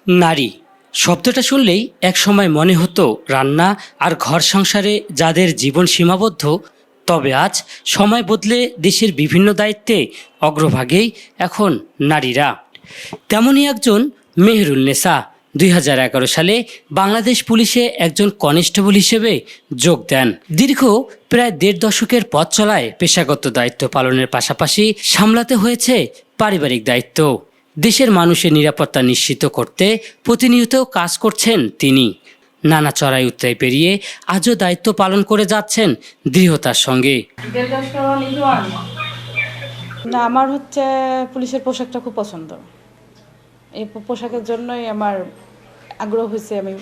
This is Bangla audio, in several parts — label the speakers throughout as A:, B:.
A: নারী শব্দটা শুনলেই একসময় মনে হতো রান্না আর ঘর সংসারে যাদের জীবন সীমাবদ্ধ। তবে আজ সময় বদলে দেশের বিভিন্ন দায়িত্বে অগ্রভাগেই এখন নারীরা। তেমনই একজন মেহেরুন্নেসা 2011 সালে বাংলাদেশ পুলিশে একজন কনস্টেবল হিসেবে যোগ দেন। দীর্ঘ প্রায় 1.5 দশকের পথ চলায় পেশাগত দায়িত্ব পালনের পাশাপাশি সামলাতে হয়েছে পারিবারিক দায়িত্ব। দেশের মানুষের নিরাপত্তা নিশ্চিত করতে প্রতিনিয়ত কাজ করছেন তিনি। নানা চড়াই উতরাই পেরিয়ে আজও দায়িত্ব পালন করে যাচ্ছেন দৃঢ়তার সঙ্গে।
B: না, আমার পুলিশের পোশাকটা খুব পছন্দ। এই পোশাকের জন্যই আমার আগ্রহ হয়েছে আমি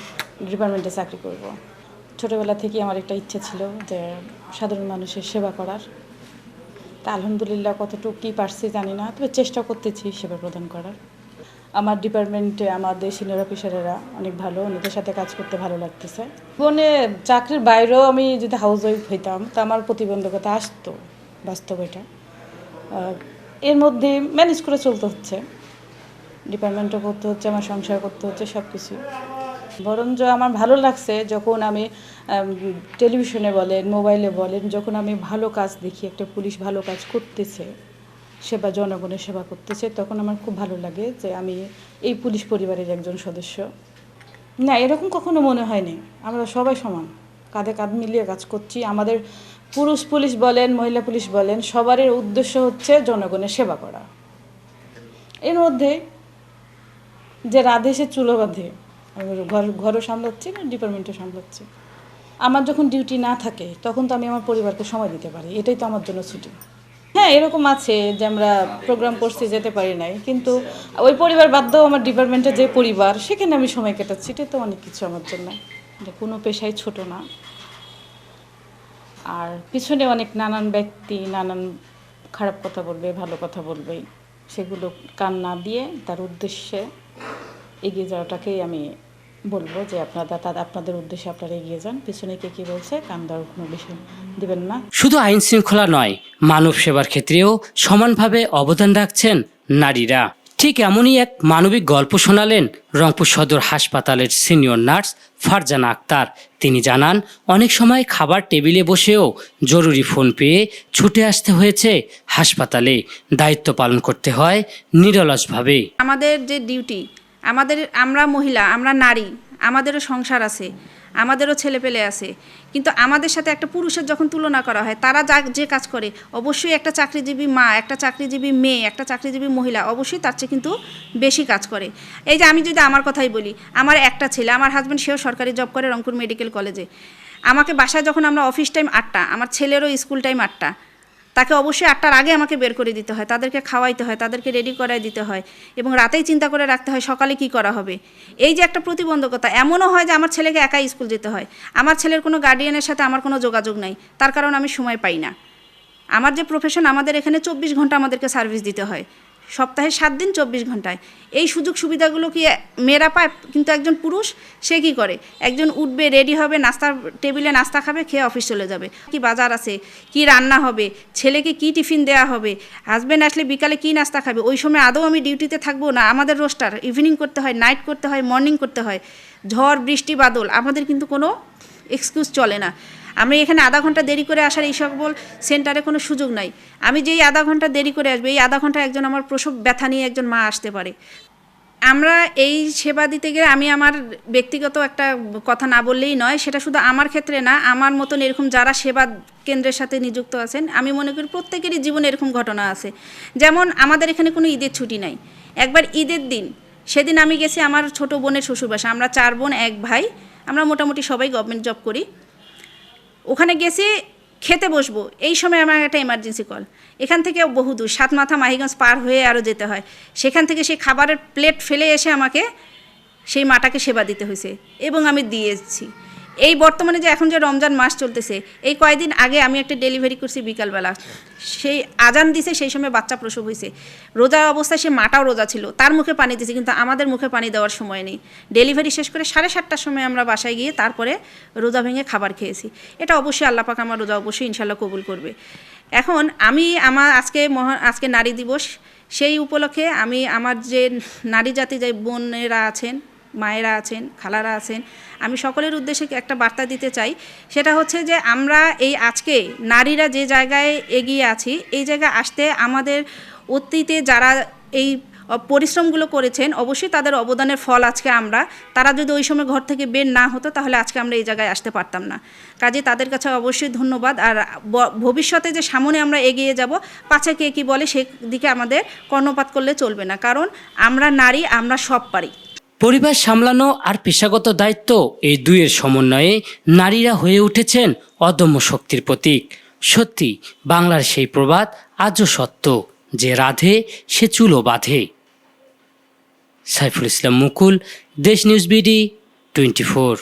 B: ডিপার্টমেন্টে চাকরি করব। ছোটোবেলা থেকেই আমার একটা ইচ্ছে ছিল যে সাধারণ মানুষের সেবা করার। তা আলহামদুলিল্লাহ কতটুকু কী পারছি জানি না, তবে চেষ্টা করতেছি সেবা প্রদান করার। আমার ডিপার্টমেন্টে আমাদের সিনিয়র অফিসারেরা অনেক ভালো, ওনাদের সাথে কাজ করতে ভালো লাগতেছে। জীবনে চাকরির বাইরেও আমি যদি হাউস ওয়াইফ হইতাম তা আমার প্রতিবন্ধকতা আসতো, বাস্তব এটা। এর মধ্যে ম্যানেজ করে চলতে হচ্ছে, ডিপার্টমেন্টও করতে হচ্ছে, আমার সংসার করতে হচ্ছে, সব কিছু। বরঞ্চ আমার ভালো লাগছে যখন আমি টেলিভিশনে বলেন, মোবাইলে বলেন, যখন আমি ভালো কাজ দেখি, একটা পুলিশ ভালো কাজ করতেছে, সেবা জনগণের সেবা করতেছে, তখন আমার খুব ভালো লাগে যে আমি এই পুলিশ পরিবারের একজন সদস্য। না, এরকম কখনো মনে হয়নি। আমরা সবাই সমান, কাঁধে কাঁধ মিলিয়ে কাজ করছি। আমাদের পুরুষ পুলিশ বলেন, মহিলা পুলিশ বলেন, সবারই উদ্দেশ্য হচ্ছে জনগণের সেবা করা। এর মধ্যে যে রাধে সে চুলো বাঁধে, ঘরও সামলাচ্ছি না, ডিপার্টমেন্টও সামলাচ্ছি। আমার যখন ডিউটি না থাকে তখন তো আমি আমার পরিবারকে সময় দিতে পারি, এটাই তো আমার জন্য ছুটি। হ্যাঁ, এরকম আছে যে আমরা প্রোগ্রাম করছি, যেতে পারি নাই, কিন্তু ওই পরিবার বাধ্য আমার ডিপার্টমেন্টের যে পরিবার, সেখানে আমি সময় কাটাচ্ছি। এটা তো অনেক কিছু আমার জন্য। কোনো পেশাই ছোট না। আর পিছনে অনেক নানান ব্যক্তি নানান খারাপ কথা বলবে, ভালো কথা বলবে, সেগুলো কান না দিয়ে তার উদ্দেশ্যে এগিয়ে যাওয়াটাকেই আমি বলবো যে আপনাদের উদ্দেশ্যে আপনারা এগিয়ে যান। পিছনে কে কী বলছে কান দেওয়ার কোনো বিষয় দিবেন না।
A: শুধু আইন শৃঙ্খলা নয়, মানব সেবার ক্ষেত্রেও সমানভাবে অবদান রাখছেন নারীরা। ঠিক এমনই এক মানবিক গল্প শোনালেন রংপুর সদর হাসপাতালের সিনিয়র নার্স ফারজানা আক্তার। তিনি জানান, অনেক সময় খাবার টেবিলে বসেও জরুরি ফোন পেয়ে ছুটে আসতে হয়েছে হাসপাতালে। দায়িত্ব পালন করতে হয় নিরলসভাবে।
C: আমাদের যে ডিউটি, আমরা মহিলা, আমরা নারী, আমাদেরও সংসার আছে, আমাদেরও ছেলেপেলে আছে, কিন্তু আমাদের সাথে একটা পুরুষের যখন তুলনা করা হয়, তারা যে কাজ করে, অবশ্যই একটা চাকরিজীবী মা, একটা চাকরিজীবী মেয়ে, একটা চাকরিজীবী মহিলা অবশ্যই তার চেয়ে কিন্তু বেশি কাজ করে। এই যে আমি যদি আমার কথাই বলি, আমার একটা ছেলে, আমার হাজব্যান্ড, সেও সরকারি জব করে রংপুর মেডিকেল কলেজে। আমাকে বাসায় যখন আমরা অফিস টাইম 8টা, আমার ছেলেরও স্কুল টাইম 8টা, তাকে অবশ্যই 8টার আগে আমাকে বের করে দিতে হয়, তাদেরকে খাওয়াইতে হয়, তাদেরকে রেডি করাই দিতে হয়, এবং রাতেই চিন্তা করে রাখতে হয় সকালে কি করা হবে। এই যে একটা প্রতিবন্ধকতা, এমনও হয় যে আমার ছেলেকে একাই স্কুল যেতে হয়, আমার ছেলের কোনো গার্ডিয়ানের সাথে আমার কোনো যোগাযোগ নাই, তার কারণ আমি সময় পাই না। আমার যে প্রফেশন, আমাদের এখানে 24 ঘন্টা আমাদেরকে সার্ভিস দিতে হয়, সপ্তাহে 7 দিন 24 ঘন্টায়। এই সুযোগ সুবিধাগুলো কি মেয়েরা পায়? কিন্তু একজন পুরুষ সে কী করে? একজন উঠবে, রেডি হবে, নাস্তার টেবিলে নাস্তা খাবে, খেয়ে অফিস চলে যাবে। কি বাজার আছে, কি রান্না হবে, ছেলেকে কি টিফিন দেওয়া হবে, হাজব্যান্ড আসলে বিকালে কি নাস্তা খাবে, ওই সময় আদৌ আমি ডিউটিতে থাকবো না। আমাদের রোস্টার ইভিনিং করতে হয়, নাইট করতে হয়, মর্নিং করতে হয়, ঝড় বৃষ্টি বাদল, আমাদের কিন্তু কোনো এক্সকিউজ চলে না। আমি এখানে আধা ঘন্টা দেরি করে আসার এই সকল সেন্টারে কোনো সুযোগ নাই। আমি যেই আধা ঘন্টা দেরি করে আসবো, এই আধা ঘন্টা একজন আমার প্রসব ব্যথা নিয়ে একজন মা আসতে পারে। আমরা এই সেবা দিতে গেলে আমি আমার ব্যক্তিগত একটা কথা না বললেই নয়, সেটা শুধু আমার ক্ষেত্রে না, আমার মতন এরকম যারা সেবা কেন্দ্রের সাথে নিযুক্ত আছেন, আমি মনে করি প্রত্যেকেরই জীবনে এরকম ঘটনা আছে। যেমন আমাদের এখানে কোনো ঈদের ছুটি নাই। একবার ঈদের দিন, সেদিন আমি গেছি আমার ছোট বোনের শ্বশুরবাসা, আমরা 4 বোন 1 ভাই, আমরা মোটামুটি সবাই গভর্নমেন্ট জব করি। ওখানে গেছি, খেতে বসবো, এই সময় আমার একটা এমার্জেন্সি কল। এখান থেকে বহুদূর, 7 মাথা মাহিগঞ্জ পার হয়ে আরও যেতে হয়। সেখান থেকে সেই খাবারের প্লেট ফেলে এসে আমাকে সেই মাটাকে সেবা দিতে হয়েছে, এবং আমি দিয়েছি। এই বর্তমানে যে এখন যে রমজান মাস চলতেছে, এই কয়েকদিন আগে আমি একটা ডেলিভারি করছি বিকালবেলা, সেই আজান দিছে, সেই সময় বাচ্চা প্রসব হয়েছে। রোজা অবস্থায় সে মাটাও রোজা ছিল, তার মুখে পানি দিয়েছে, কিন্তু আমাদের মুখে পানি দেওয়ার সময় নেই। ডেলিভারি শেষ করে 7:30টার সময় আমরা বাসায় গিয়ে তারপরে রোজা ভেঙে খাবার খেয়েছি। এটা অবশ্যই আল্লাহ পাক আমার রোজা অবশ্যই ইনশাল্লাহ কবুল করবে। এখন আমি আজকে নারী দিবস, সেই উপলক্ষে আমি আমার যে নারী জাতি যে বোনেরা আছেন, মায়েরা আছেন, খালারা আছেন, আমি সকলের উদ্দেশ্যে একটা বার্তা দিতে চাই। সেটা হচ্ছে যে আমরা এই আজকে নারীরা যে জায়গায় এগিয়ে আছি, এই জায়গায় আসতে আমাদের অতীতে যারা এই পরিশ্রমগুলো করেছেন অবশ্যই তাদের অবদানের ফল আজকে আমরা, তারা যদি ওই সময় ঘর থেকে বের না হতো তাহলে আজকে আমরা এই জায়গায় আসতে পারতাম না। কাজে তাদের কাছে অবশ্যই ধন্যবাদ। আর ভবিষ্যতে যে সামনে আমরা এগিয়ে যাব, পাছে কে কী বলে সেদিকে আমাদের কর্ণপাত করলে চলবে না, কারণ আমরা নারী, আমরা সব পারি।
A: পরিবার সামলানো আর পেশাগত দায়িত্ব, এই দুইয়ের সমন্বয়ে নারীরা হয়ে উঠেছেন অদম্য শক্তির প্রতীক। সত্যি বাংলার সেই প্রবাদ আজও সত্য, যে রাধে সে চুলো বাঁধে। সাইফুল ইসলাম মুকুল, দেশ নিউজ বিডি 24।